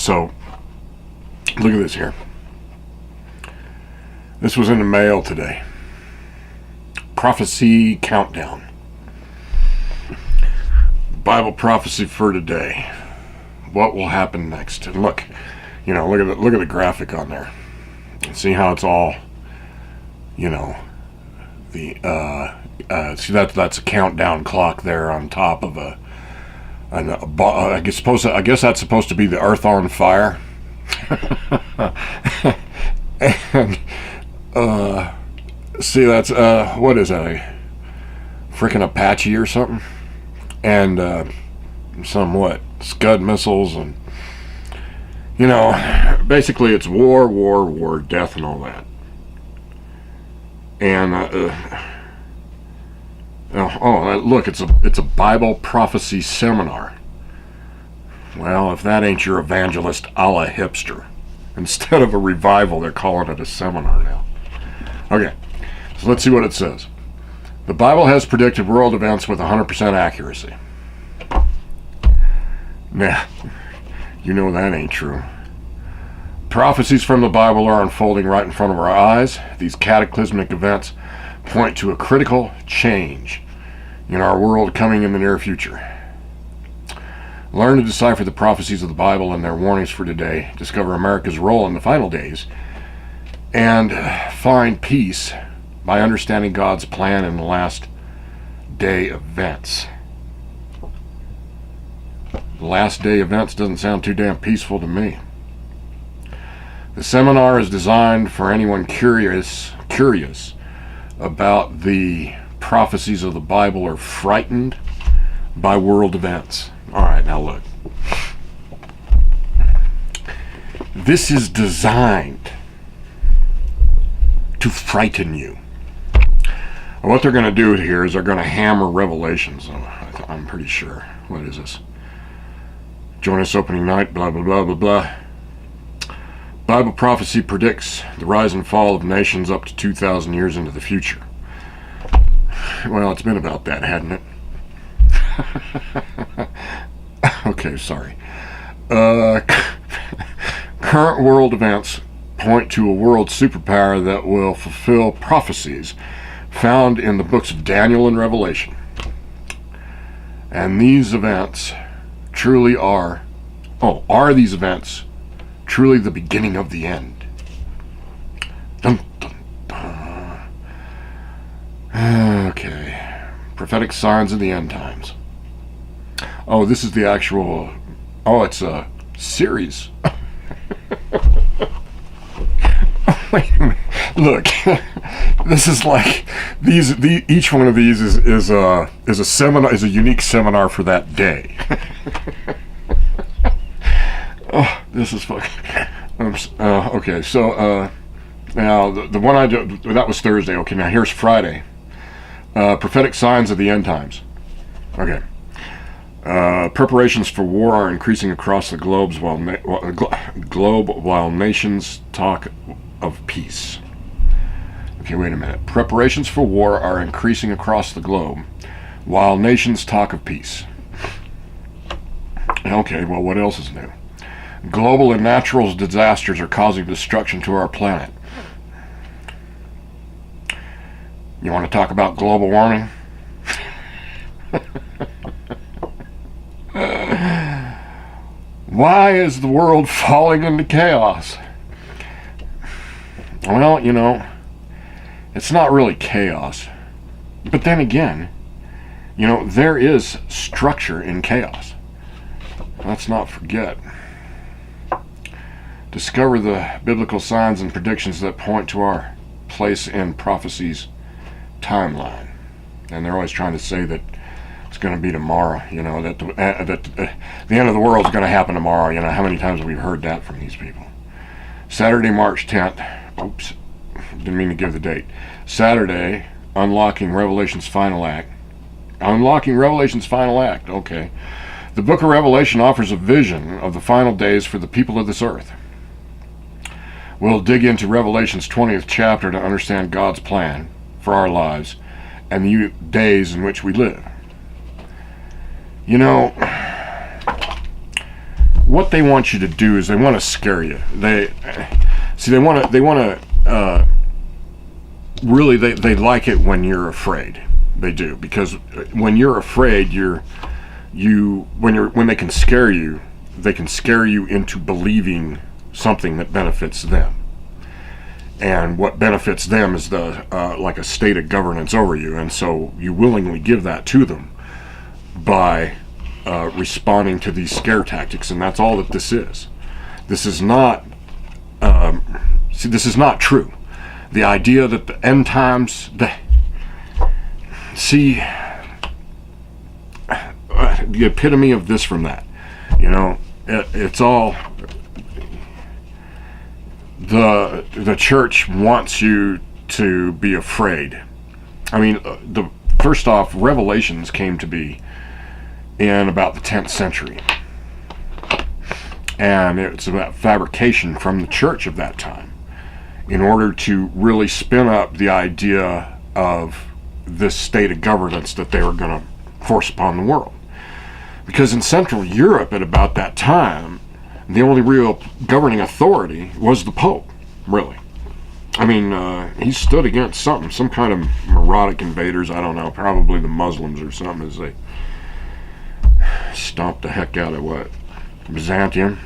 So, look at this here. This was in the mail today. Prophecy countdown. Bible prophecy for today. What will happen next? And look, look at the graphic on there. See how it's all, see that's a countdown clock there on top of I guess that's supposed to be the Earth on fire. And see, that's what is that, a freaking Apache or something, and some Scud missiles, and basically it's war, death, and all that. And look, it's a Bible prophecy seminar. Well, if that ain't your evangelist a la hipster. Instead of a revival, they're calling it a seminar now. Okay, so let's see what it says. The Bible has predicted world events with 100% accuracy. Nah, that ain't true. Prophecies from the Bible are unfolding right in front of our eyes. These cataclysmic events point to a critical change in our world coming in the near future. Learn to decipher the prophecies of the Bible and their warnings for today. Discover America's role in the final days. And find peace by understanding God's plan in the last day events. The last day events doesn't sound too damn peaceful to me. The seminar is designed for anyone curious about the prophecies of the Bible or frightened by world events. All right, now look. This is designed to frighten you. What they're going to do here is they're going to hammer Revelations. I'm pretty sure. What is this? Join us opening night, blah, blah, blah, blah, blah. Bible prophecy predicts the rise and fall of nations up to 2,000 years into the future. Well, it's been about that, hasn't it? Okay, sorry. Current world events point to a world superpower that will fulfill prophecies found in the books of Daniel and Revelation. And these events truly are these events truly the beginning of the end? Dun, dun, dun. Okay. Prophetic signs of the end times. Oh, this is the actual... Oh, it's a series. Wait a minute. Look, this is like each one of these is a seminar, is a unique seminar for that day. Oh, this is fucking... okay, so now the one I do, that was Thursday. Okay, now here's Friday. Prophetic signs of the end times. Okay. Preparations for war are increasing across the globe while nations talk of peace. Okay, wait a minute. Preparations for war are increasing across the globe while nations talk of peace. Okay, well, what else is new? Global and natural disasters are causing destruction to our planet. You want to talk about global warming? Why is the world falling into chaos? Well, it's not really chaos. But then again, there is structure in chaos. Let's not forget. Discover the biblical signs and predictions that point to our place in prophecy's timeline. And they're always trying to say that it's going to be tomorrow, that the end of the world is going to happen tomorrow. How many times have we heard that from these people? Saturday, March 10th. Oops, didn't mean to give the date. Saturday, Unlocking Revelation's Final Act. Unlocking Revelation's Final Act, okay. The book of Revelation offers a vision of the final days for the people of this earth. We'll dig into Revelation's 20th chapter to understand God's plan for our lives and the days in which we live. what they want you to do is they want to scare you. They want to really, they like it when you're afraid. They do, because when you're afraid, when they can scare you, they can scare you into believing something that benefits them. And what benefits them is like a state of governance over you, and so you willingly give that to them by responding to these scare tactics, and that's all that this is. This is not. This is not true. The idea that the end times, the epitome of this from that, it's all. The church wants you to be afraid. I mean, first off, Revelations came to be in about the 10th century. And it's about fabrication from the church of that time in order to really spin up the idea of this state of governance that they were going to force upon the world. Because in Central Europe at about that time, the only real governing authority was the Pope, really. I mean, he stood against some kind of neurotic invaders, I don't know, probably the Muslims or something, as they stomped the heck out of Byzantium.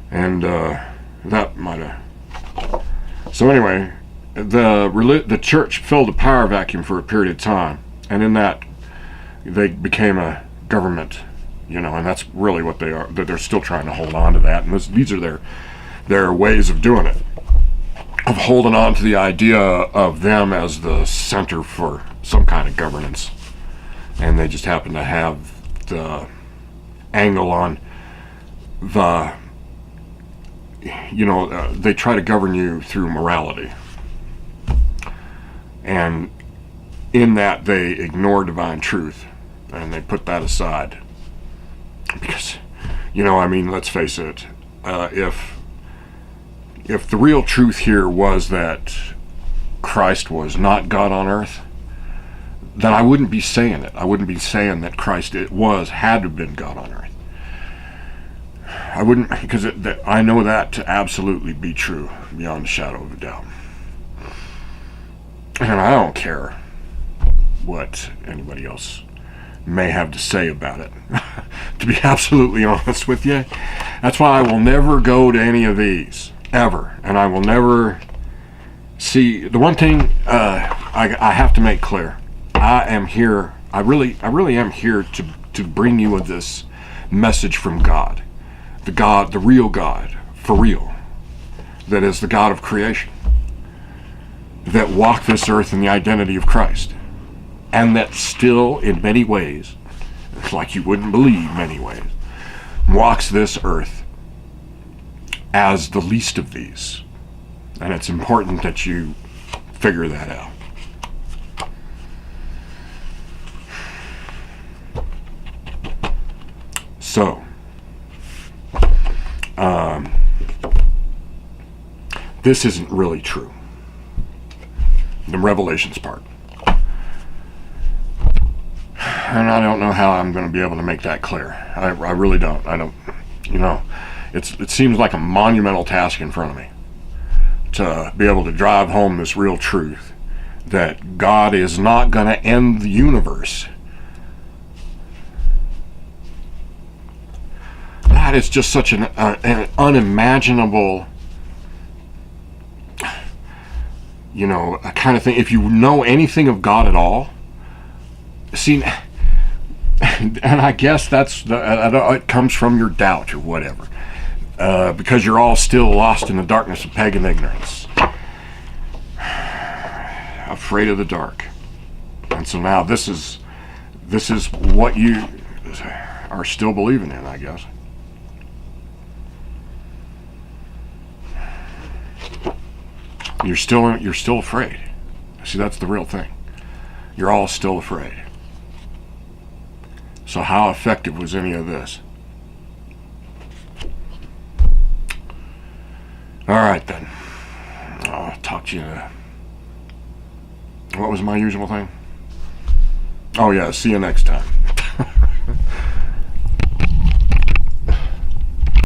And that might have. So anyway, the church filled a power vacuum for a period of time, and in that they became a government, and that's really what they are. That they're still trying to hold on to that, and these are their ways of doing it, of holding on to the idea of them as the center for some kind of governance, and they just happen to have the angle on the. They try to govern you through morality, and in that they ignore divine truth, and they put that aside. Because, let's face it, if the real truth here was that Christ was not God on earth, then I wouldn't be saying it. I wouldn't be saying that Christ had to have been God on earth. I wouldn't, because I know that to absolutely be true beyond a shadow of a doubt. And I don't care what anybody else may have to say about it. To be absolutely honest with you, that's why I will never go to any of these ever, and I will never see. The one thing I have to make clear: I am here. I really am here to bring you this message from God. The real God, for real, that is the God of creation, that walked this earth in the identity of Christ, and that still, in many ways, like you wouldn't believe many ways, walks this earth as the least of these. And it's important that you figure that out. So, this isn't really true. The Revelations part. And I don't know how I'm going to be able to make that clear. I really don't. I don't, it seems like a monumental task in front of me to be able to drive home this real truth that God is not going to end the universe. That is just such an unimaginable, kind of thing. If you know anything of God at all, see, and I guess it comes from your doubt or whatever, because you're all still lost in the darkness of pagan ignorance, afraid of the dark. And so now this is what you are still believing in, I guess. You're still afraid. See, that's the real thing. You're all still afraid. So how effective was any of this? All right, then. I'll talk to you. What was my usual thing? Oh, yeah. See you next time.